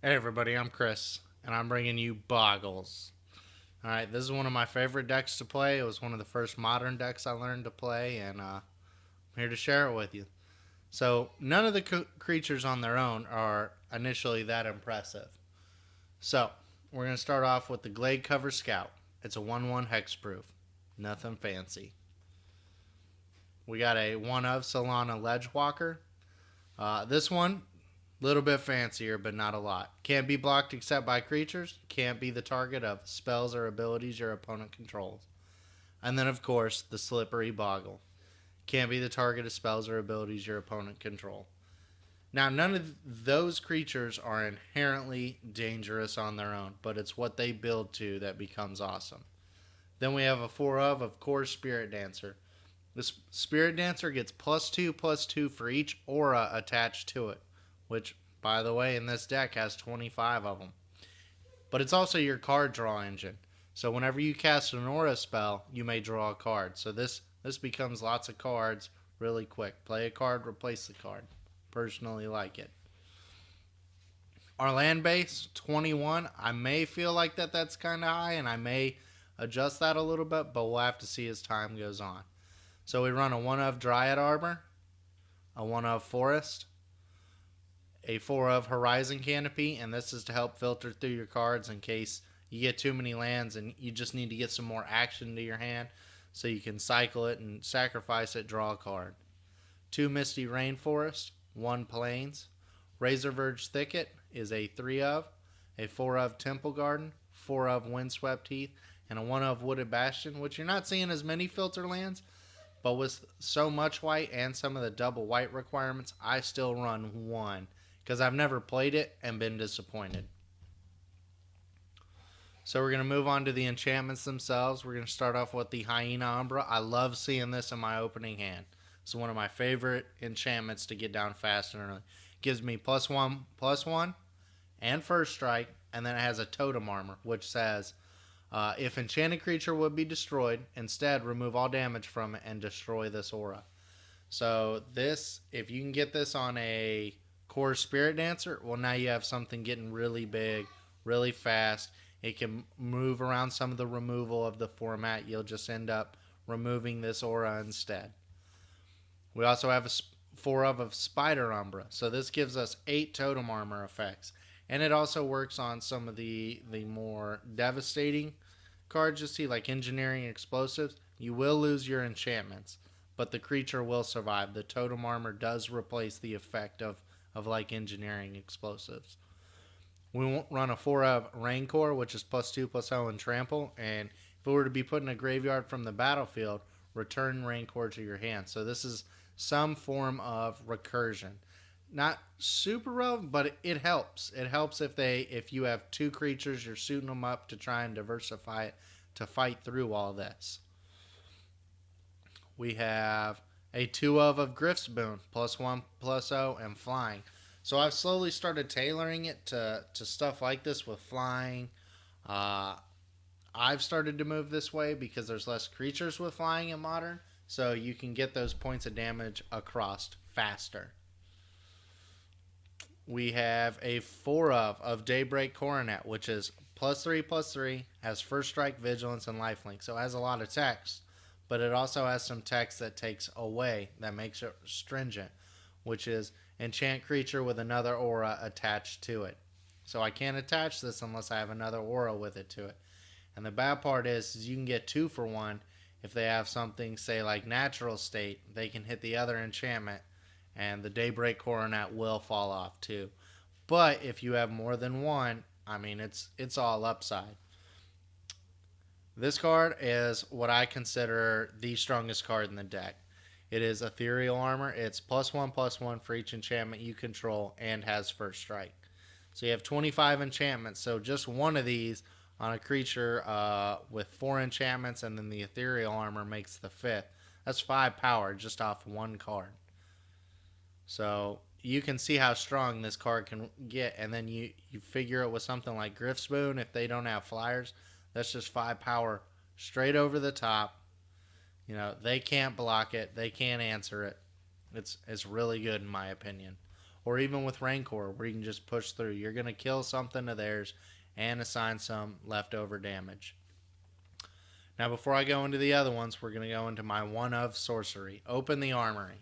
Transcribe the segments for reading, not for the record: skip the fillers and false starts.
Hey everybody, I'm Chris, and I'm bringing you Boggles. Alright, this is one of my favorite decks to play. It was one of the first modern decks I learned to play, and I'm here to share it with you. So, none of the creatures on their own are initially that impressive. So, we're going to start off with the Glade Cover Scout. It's a 1-1 hexproof. Nothing fancy. We got a 1 of Solana Ledgewalker. This one, little bit fancier, but not a lot. Can't be blocked except by creatures. Can't be the target of spells or abilities your opponent controls. And then, of course, the Slippery Boggle. Can't be the target of spells or abilities your opponent control. Now, none of those creatures are inherently dangerous on their own, but it's what they build to that becomes awesome. Then we have a 4 of course, Spirit Dancer. The Spirit Dancer gets +2/+2 for each aura attached to it, which, by the way, in this deck has 25 of them. But it's also your card draw engine. So whenever you cast an aura spell, you may draw a card. So this becomes lots of cards really quick. Play a card, replace the card. Personally like it. Our land base 21. I may feel like that's kind of high, and I may adjust that a little bit, but we'll have to see as time goes on. So we run a 1 of Dryad Arbor, a 1 of Forest, a 4 of Horizon Canopy, and this is to help filter through your cards in case you get too many lands and you just need to get some more action to your hand so you can cycle it and sacrifice it, draw a card. 2 Misty Rainforest, 1 Plains. Razorverge Thicket is a 3 of, a 4 of Temple Garden, 4 of Windswept Heath, and a 1 of Wooded Bastion, which you're not seeing as many filter lands, but with so much white and some of the double white requirements, I still run 1 because I've never played it and been disappointed. So we're going to move on to the enchantments themselves. We're going to start off with the Hyena Umbra. I love seeing this in my opening hand. It's one of my favorite enchantments to get down fast and early. It gives me +1/+1 and first strike, and then it has a totem armor, which says if enchanted creature would be destroyed, instead remove all damage from it and destroy this aura. So this, if you can get this on a core Spirit Dancer, well, now you have something getting really big, really fast. It can move around some of the removal of the format. You'll just end up removing this aura instead. We also have a 4 of Spider Umbra. So this gives us 8 totem armor effects. And it also works on some of the more devastating cards you see, like Engineering Explosives. You will lose your enchantments, but the creature will survive. The totem armor does replace the effect of like Engineering Explosives. We run a 4 of Rancor, which is +2/+0 and trample. And if it were to be put in a graveyard from the battlefield, return Rancor to your hand. So this is some form of recursion. Not super relevant, but it helps. It helps if you have 2 creatures, you're suiting them up to try and diversify it to fight through all this. We have a 2 of Griff's Boon, +1/+0 and flying. So I've slowly started tailoring it to stuff like this with flying. Uh, I've started to move this way because there's less creatures with flying in modern, so you can get those points of damage across faster. We have a 4 of Daybreak Coronet, which is +3/+3, has first strike, vigilance, and lifelink. So it has a lot of text, but it also has some text that takes away, that makes it stringent, which is enchant creature with another aura attached to it. So I can't attach this unless I have another aura with it to it. And the bad part is you can get 2 for 1 if they have something, say, like Natural State. They can hit the other enchantment, and the Daybreak Coronet will fall off too. But if you have more than one, I mean, it's all upside. This card is what I consider the strongest card in the deck. It is Ethereal Armor. It's +1/+1 for each enchantment you control and has first strike. So you have 25 enchantments. So just one of these on a creature with 4 enchantments, and then the Ethereal Armor makes the 5th. That's 5 power just off one card. So you can see how strong this card can get, and then you figure it with something like Griff's Boon. If they don't have flyers, that's just 5 power straight over the top. You know, they can't block it, they can't answer it. It's really good in my opinion. or even with Rancor, where you can just push through. You're going to kill something of theirs and assign some leftover damage. Now, before I go into the other ones, we're going to go into my one of sorcery. Open the armory.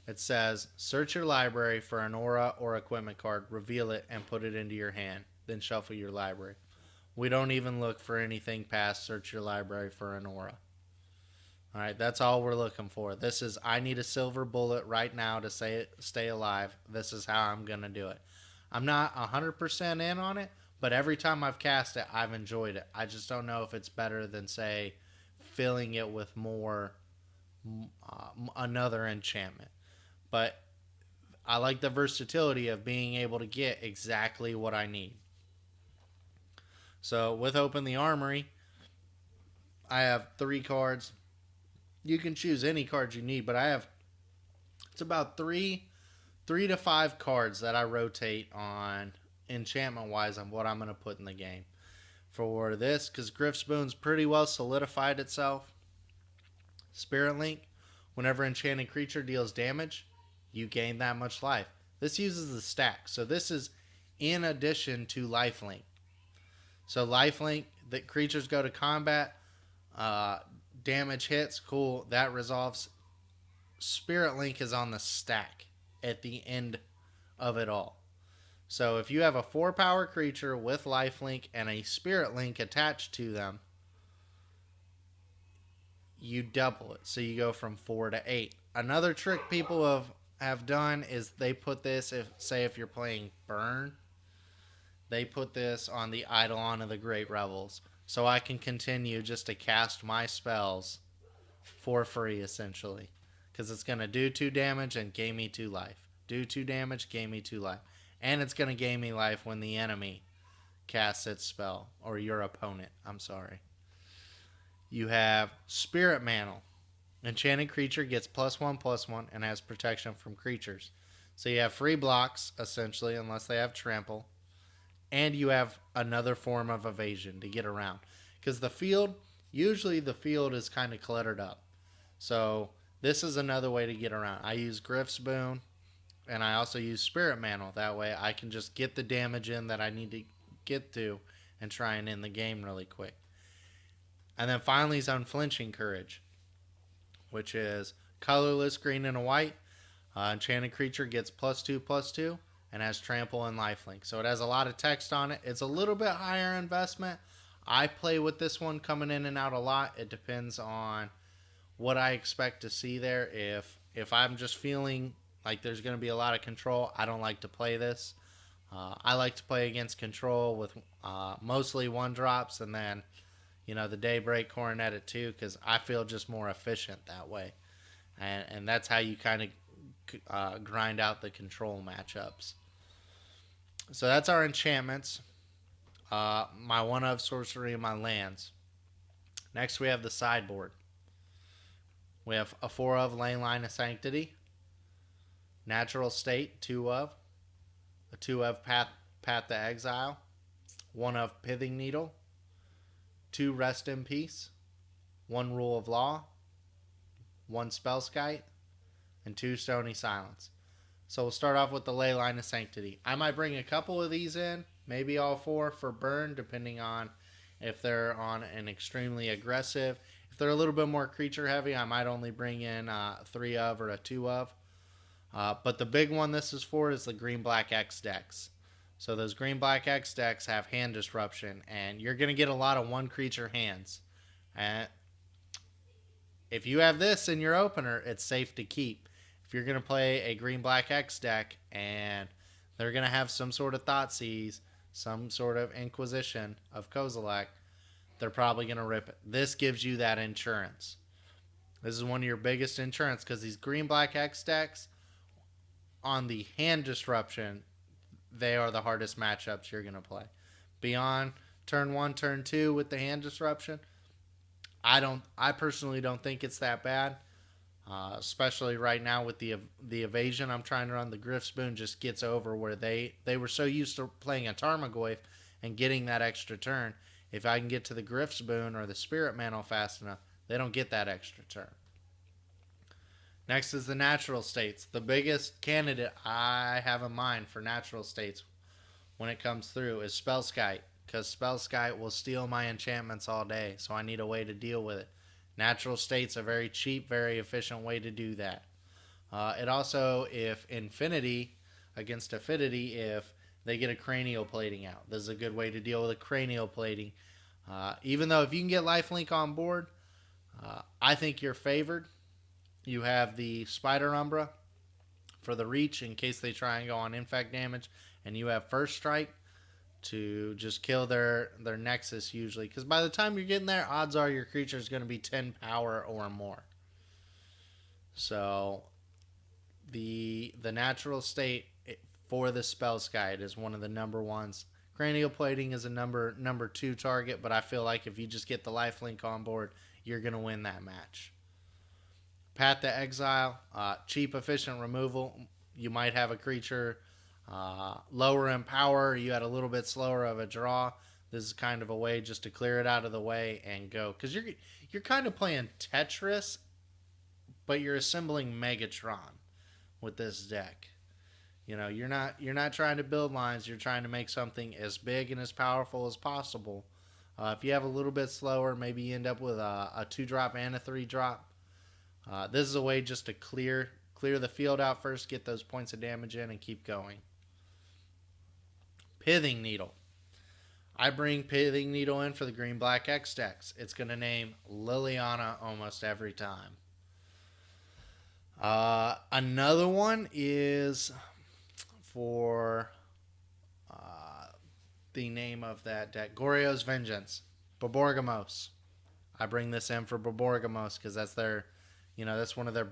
It says, search your library for an aura or equipment card, reveal it, and put it into your hand. Then shuffle your library. We don't even look for anything past search your library for an aura. Alright, that's all we're looking for. This is, I need a silver bullet right now to stay alive. This is how I'm going to do it. I'm not 100% in on it, but every time I've cast it, I've enjoyed it. I just don't know if it's better than, say, filling it with more, another enchantment. But I like the versatility of being able to get exactly what I need. So with Open the Armory, I have 3 cards. You can choose any cards you need, but I have, it's about 3 to 5 cards that I rotate on enchantment wise on what I'm going to put in the game. For this, because Grifspoon's pretty well solidified itself. Spirit Link, whenever enchanted creature deals damage, you gain that much life. This uses the stack, so this is in addition to Lifelink. So Lifelink, that creatures go to combat, damage hits, cool, that resolves. Spirit Link is on the stack at the end of it all. So if you have a 4-power creature with Lifelink and a Spirit Link attached to them, you double it. So you go from 4 to 8. Another trick people have done is they put this, if you're playing Burn, they put this on the Eidolon of the Great Revels. So I can continue just to cast my spells for free, essentially. Because it's going to do 2 damage and gain me 2 life. Do 2 damage, gain me 2 life. And it's going to gain me life when the enemy casts its spell. Or your opponent, I'm sorry. You have Spirit Mantle. Enchanted creature gets +1/+1 and has protection from creatures. So you have free blocks, essentially, unless they have trample. And you have another form of evasion to get around. Because usually the field is kind of cluttered up. So this is another way to get around. I use Grif's Boon, and I also use Spirit Mantle. That way I can just get the damage in that I need to get to and try and end the game really quick. And then finally is Unflinching Courage, which is colorless, green and a white. Enchanted creature gets +2/+2 and has trample and lifelink. So it has a lot of text on it. It's a little bit higher investment. I play with this one coming in and out a lot. It depends on what I expect to see there. If I'm just feeling like there's going to be a lot of control, I don't like to play this. I like to play against control with mostly 1-drops, and then the Daybreak Coronet at 2, because I feel just more efficient that way. And that's how you kind of grind out the control matchups. So that's our enchantments. My one of sorcery and my lands. Next we have the sideboard. We have a 4 of Leyline of Sanctity. Natural State, 2 of. A 2 of Path to Exile. 1 of Pithing Needle. 2 Rest in Peace. 1 Rule of Law. 1 Spellskite. And 2 Stony Silence. So we'll start off with the Leyline of Sanctity. I might bring a couple of these in, maybe all 4 for burn, depending on if they're on an extremely aggressive. If they're a little bit more creature heavy, I might only bring in 3 of or a 2 of. But the big one this is for is the Green-Black X decks. So those Green-Black X decks have hand disruption, and you're going to get a lot of 1-creature hands. And if you have this in your opener, it's safe to keep. If you're going to play a Green-Black X deck and they're going to have some sort of Thoughtseize, some sort of Inquisition of Kozilek, they're probably going to rip it. This gives you that insurance. This is one of your biggest insurance, because these Green-Black X decks, on the hand disruption, they are the hardest matchups you're going to play. Beyond turn 1, turn 2 with the hand disruption, I personally don't think it's that bad. Especially right now with the evasion I'm trying to run. The Grifspoon just gets over where they were so used to playing a Tarmogoyf and getting that extra turn. If I can get to the Grifspoon or the Spirit Mantle fast enough, they don't get that extra turn. Next is the natural states. The biggest candidate I have in mind for natural states when it comes through is Spellskite, because Spellskite will steal my enchantments all day, so I need a way to deal with it. Natural state's a very cheap, very efficient way to do that. It also, if Infinity against Affinity, if they get a cranial plating out, this is a good way to deal with a cranial plating. Even though if you can get Lifelink on board, I think you're favored. You have the Spider Umbra for the reach in case they try and go on infect damage, and you have First Strike to just kill their Nexus usually. Because by the time you're getting there, odds are your creature is going to be 10 power or more. So the natural state for the Spellskite is one of the number ones. Cranial plating is a number two target, but I feel like if you just get the lifelink on board, you're gonna win that match. Path to Exile, cheap, efficient removal. You might have a creature lower in power. You had a little bit slower of a draw. This is kind of a way just to clear it out of the way and go, because you're kind of playing Tetris, but you're assembling Megatron with this deck. You know, you're not trying to build lines. You're trying to make something as big and as powerful as possible. If you have a little bit slower, maybe you end up with a 2-drop and a 3-drop. This is a way just to clear the field out first, get those points of damage in, and keep going. Pithing Needle. I bring Pithing Needle in for the Green Black X decks. It's going to name Liliana almost every time. Another one is for the name of that deck, Goryo's Vengeance, Borborygmos. I bring this in for Borborygmos because that's their, that's one of their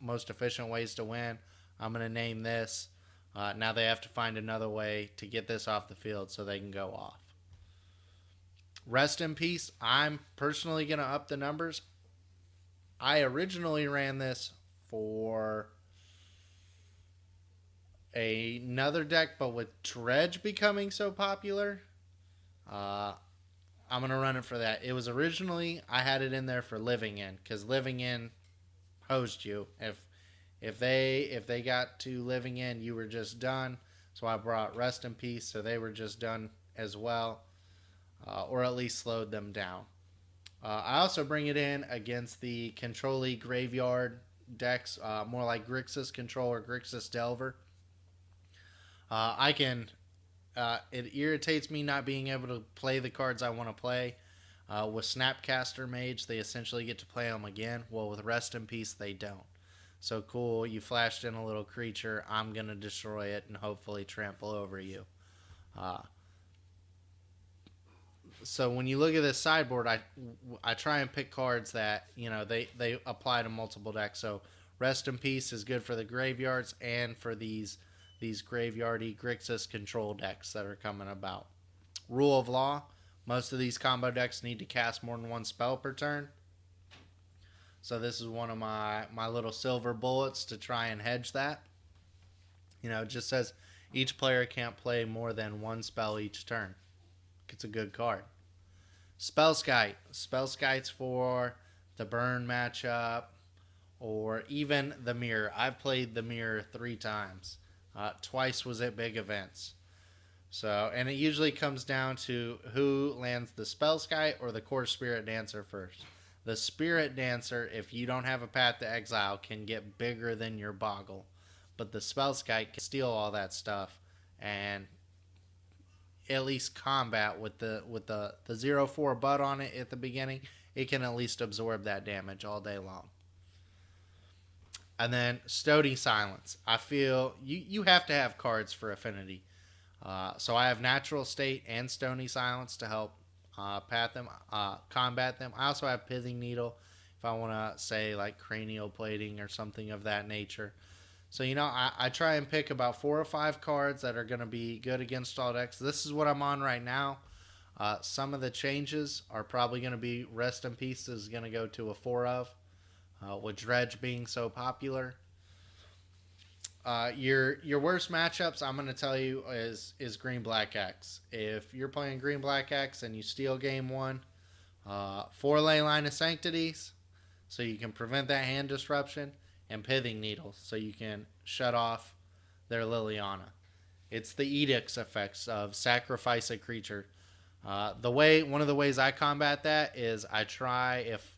most efficient ways to win. I'm gonna name this. Now they have to find another way to get this off the field so they can go off. Rest in Peace. I'm personally gonna up the numbers. I originally ran this for another deck, but with Dredge becoming so popular, I'm gonna run it for that. It was originally, I had it in there for Living In, because Living In hosed you. If they got to Living In, you were just done. So I brought Rest in Peace, so they were just done as well, or at least slowed them down. I also bring it in against the Control-y Graveyard decks, more like Grixis Control or Grixis Delver. It irritates me not being able to play the cards I want to play. With Snapcaster Mage, they essentially get to play them again. Well, with Rest in Peace, they don't. So cool, you flashed in a little creature, I'm going to destroy it and hopefully trample over you. So when you look at this sideboard, I try and pick cards that, they apply to multiple decks. So Rest in Peace is good for the graveyards and for these graveyardy Grixis control decks that are coming about. Rule of Law. Most of these combo decks need to cast more than one spell per turn. So this is one of my little silver bullets to try and hedge that. It just says each player can't play more than one spell each turn. It's a good card. Spellskite. Spellskite's for the burn matchup or even the mirror. I've played the mirror 3 times. Twice was at big events. So, and it usually comes down to who lands the Spellskite or the Core Spirit Dancer first. The Spirit Dancer, if you don't have a Path to Exile, can get bigger than your Boggle. But the Spellskite can steal all that stuff and at least combat with the 0/4 butt on it at the beginning. It can at least absorb that damage all day long. And then Stony Silence. I feel you have to have cards for Affinity. So I have Natural State and Stony Silence to help combat them. I also have Pithing Needle if I want to say like Cranial Plating or something of that nature. So, I try and pick about 4 or 5 cards that are going to be good against all decks. This is what I'm on right now. Some of the changes are probably going to be Rest in Peace is going to go to a 4 of, with Dredge being so popular. Your worst matchups, I'm going to tell you, is Green Black X. If you're playing Green Black X and you steal game 1, 4 Leyline of Sanctities, so you can prevent that hand disruption. and Pithing Needle, so you can shut off their Liliana. It's the Edict's effects of sacrifice a creature. One of the ways I combat that is I try, if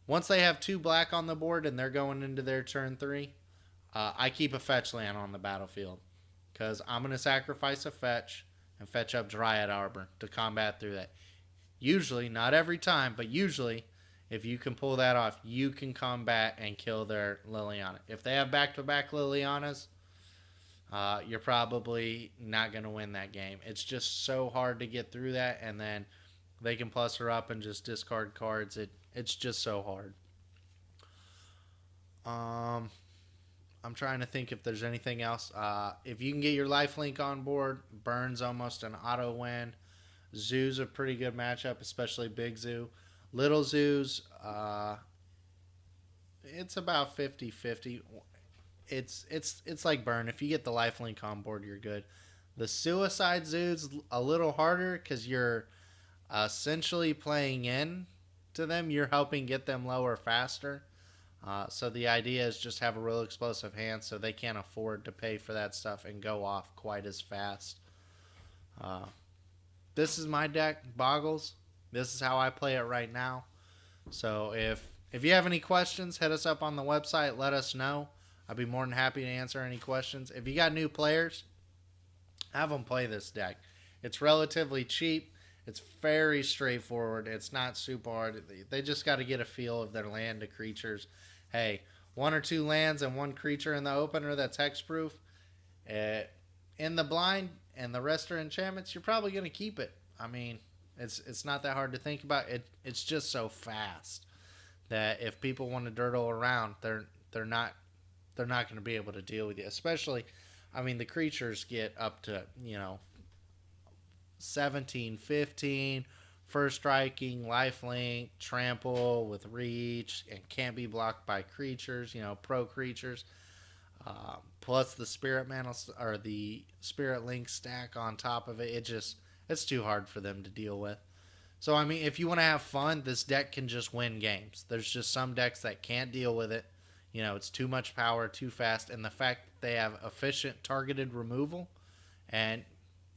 once they have 2 black on the board and they're going into their turn 3, I keep a fetch land on the battlefield because I'm going to sacrifice a fetch and fetch up Dryad Arbor to combat through that. Usually, not every time, but usually, if you can pull that off, you can combat and kill their Liliana. If they have back-to-back Lilianas, you're probably not going to win that game. It's just so hard to get through that, and then they can plus her up and just discard cards. It's just so hard. I'm trying to think if there's anything else. If you can get your lifelink on board, Burn's almost an auto win. Zoo's a pretty good matchup, especially Big Zoo. Little Zoo's, it's about 50-50. It's like Burn. If you get the lifelink on board, you're good. The Suicide Zoo's a little harder because you're essentially playing in to them. You're helping get them lower faster. So the idea is just have a real explosive hand so they can't afford to pay for that stuff and go off quite as fast. This is my deck, Boggles. This is how I play it right now. So if you have any questions, hit us up on the website. Let us know. I'd be more than happy to answer any questions. If you got new players, have them play this deck. It's relatively cheap. It's very straightforward. It's not super hard. They just got to get a feel of their land to creatures. Hey, 1 or 2 lands and 1 creature in the opener that's hexproof. In the blind and the rest are enchantments, you're probably going to keep it. I mean, it's not that hard to think about. It's just so fast that if people want to dirtle around, they're not going to be able to deal with you. Especially, I mean, the creatures get up to 17, 15, first striking, lifelink, trample with reach, and can't be blocked by creatures. Pro creatures. Plus the spirit mana or the spirit link stack on top of it. It's too hard for them to deal with. So I mean, if you want to have fun, this deck can just win games. There's just some decks that can't deal with it. It's too much power, too fast, and the fact that they have efficient targeted removal, and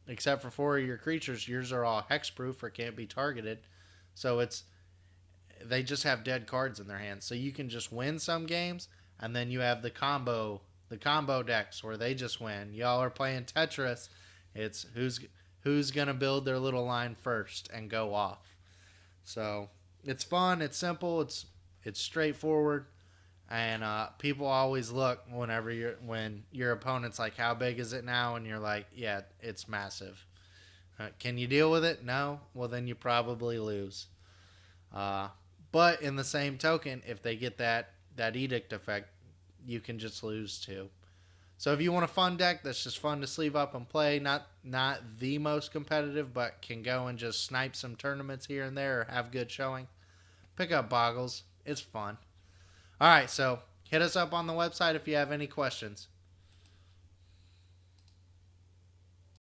except for 4 of your creatures, yours are all hexproof or can't be targeted. So they just have dead cards in their hands. So you can just win some games, and then you have the combo decks where they just win. Y'all are playing Tetris. It's who's gonna build their little line first and go off. So it's fun. It's simple. It's straightforward. And people always look when your opponent's like, how big is it now? And you're like, yeah, it's massive. Can you deal with it? No? Well, then you probably lose. But in the same token, if they get that edict effect, you can just lose too. So if you want a fun deck that's just fun to sleeve up and play, not the most competitive, but can go and just snipe some tournaments here and there or have good showing, pick up Boggles. It's fun. All right, so hit us up on the website if you have any questions.